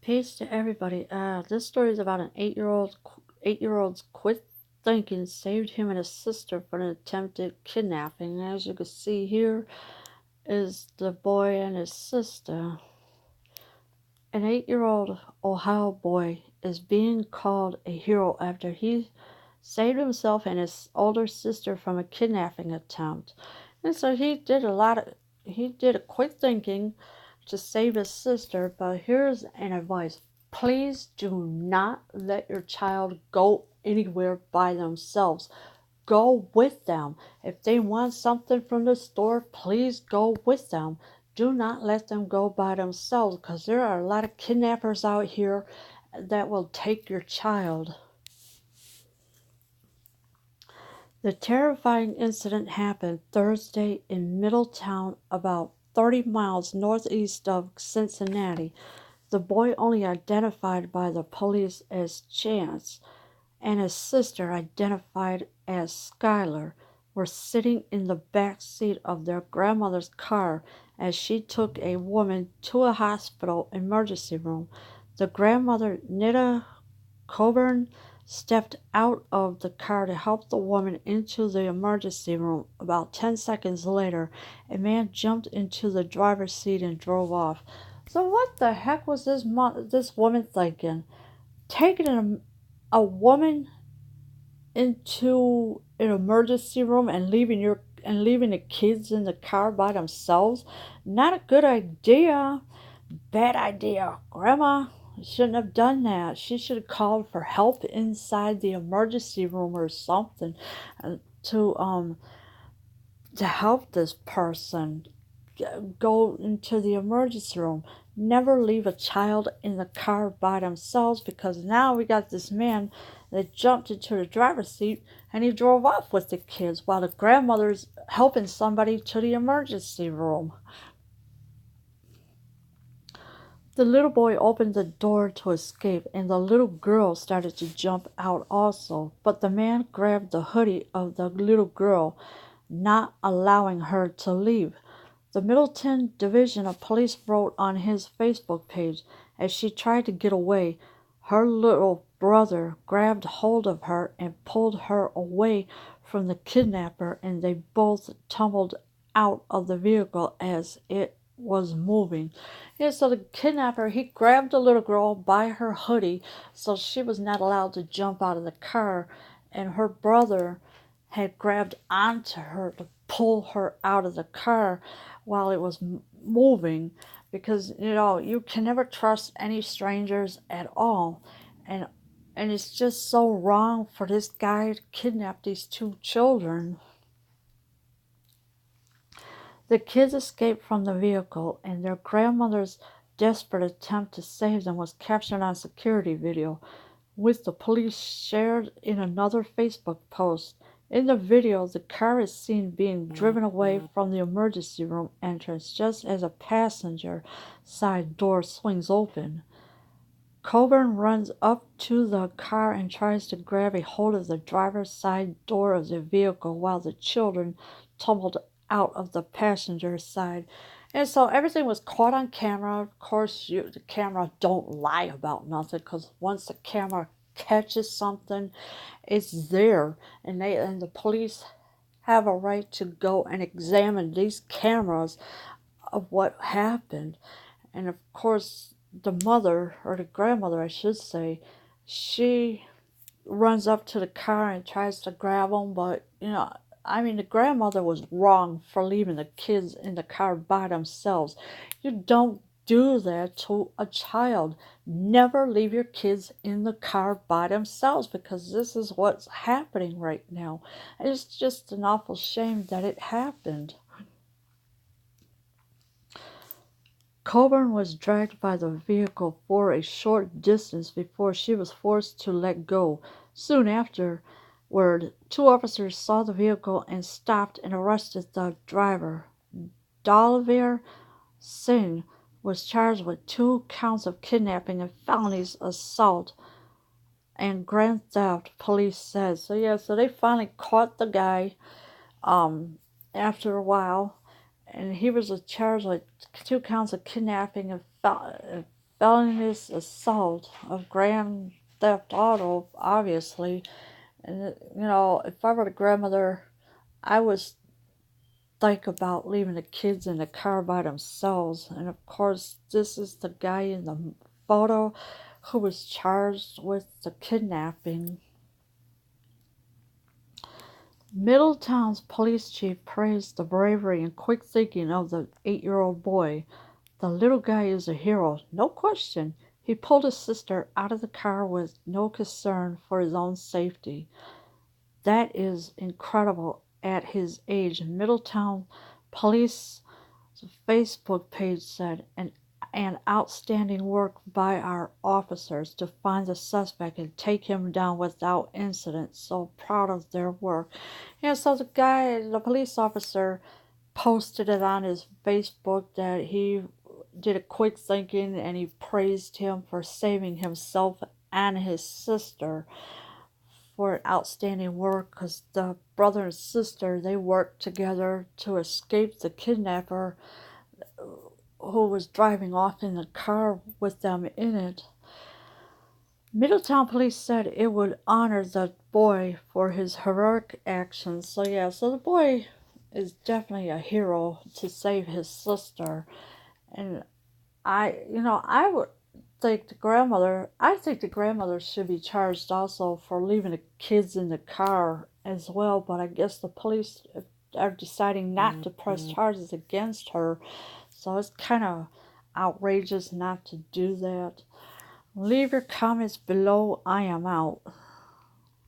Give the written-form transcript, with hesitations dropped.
Peace to everybody. This story is about an eight-year old's quick thinking saved him and his sister from an attempted kidnapping. As you can see here is the boy and his sister. An 8-year-old Ohio boy is being called a hero after he saved himself and his older sister from a kidnapping attempt. And so he did a quick thinking to save his sister, but here's an advice. Please do not let your child go anywhere by themselves. Go with them. If they want something from the store, please go with them. Do not let them go by themselves because there are a lot of kidnappers out here that will take your child. The terrifying incident happened Thursday in Middletown, about 30 miles northeast of Cincinnati. The boy, only identified by the police as Chance, and his sister, identified as Skylar, were sitting in the back seat of their grandmother's car as she took a woman to a hospital emergency room. The grandmother, Nita Coburn, stepped out of the car to help the woman into the emergency room. About 10 seconds later, a man jumped into the driver's seat and drove off. So what the heck was this woman thinking? Taking a woman into an emergency room and leaving the kids in the car by themselves? Not a good idea. Bad idea. Grandma shouldn't have done that. She should have called for help inside the emergency room or something to help this person go into the emergency room. Never leave a child in the car by themselves, because now we got this man that jumped into the driver's seat and he drove off with the kids while the grandmother's helping somebody to the emergency room. The little boy opened the door to escape, and the little girl started to jump out also, but the man grabbed the hoodie of the little girl, not allowing her to leave. The Middleton Division of Police wrote on his Facebook page, as she tried to get away, her little brother grabbed hold of her and pulled her away from the kidnapper, and they both tumbled out of the vehicle as it was moving. Yeah, so the kidnapper, he grabbed the little girl by her hoodie, so she was not allowed to jump out of the car, and her brother had grabbed onto her to pull her out of the car while it was moving, because you can never trust any strangers at all, and it's just so wrong for this guy to kidnap these two children. The kids escaped from the vehicle, and their grandmother's desperate attempt to save them was captured on security video, with the police shared in another Facebook post. In the video, the car is seen being driven away from the emergency room entrance just as a passenger side door swings open. Coburn runs up to the car and tries to grab a hold of the driver's side door of the vehicle while the children tumbled out of the passenger side. And so everything was caught on camera. Of course, the camera don't lie about nothing, because once the camera catches something, it's there, and the police have a right to go and examine these cameras of what happened. And of course, the mother, or the grandmother I should say, she runs up to the car and tries to grab them, but the grandmother was wrong for leaving the kids in the car by themselves. You don't do that to a child. Never leave your kids in the car by themselves, because this is what's happening right now. And it's just an awful shame that it happened. Coburn was dragged by the vehicle for a short distance before she was forced to let go. Soon afterward, two officers saw the vehicle and stopped and arrested the driver. Dalvir Singh was charged with 2 counts of kidnapping and felonies assault and grand theft, police said. So they finally caught the guy after a while, and he was charged with 2 counts of kidnapping and felonious assault of grand theft auto, obviously. And, if I were the grandmother, I would think about leaving the kids in the car by themselves. And of course, this is the guy in the photo who was charged with the kidnapping. Middletown's police chief praised the bravery and quick thinking of the 8-year-old boy. The little guy is a hero, no question. He pulled his sister out of the car with no concern for his own safety. That is incredible at his age. Middletown Police Facebook page said, an outstanding work by our officers to find the suspect and take him down without incident. So proud of their work. Yeah, so the police officer, posted it on his Facebook that he did a quick thinking and he praised him for saving himself and his sister for outstanding work because the brother and sister they worked together to escape the kidnapper who was driving off in the car with them in it. Middletown police said it would honor the boy for his heroic actions. So yeah, so the boy is definitely a hero to save his sister. And I would I think the grandmother should be charged also for leaving the kids in the car as well. But I guess the police are deciding not to press charges against her. So it's kind of outrageous not to do that. Leave your comments below. I am out.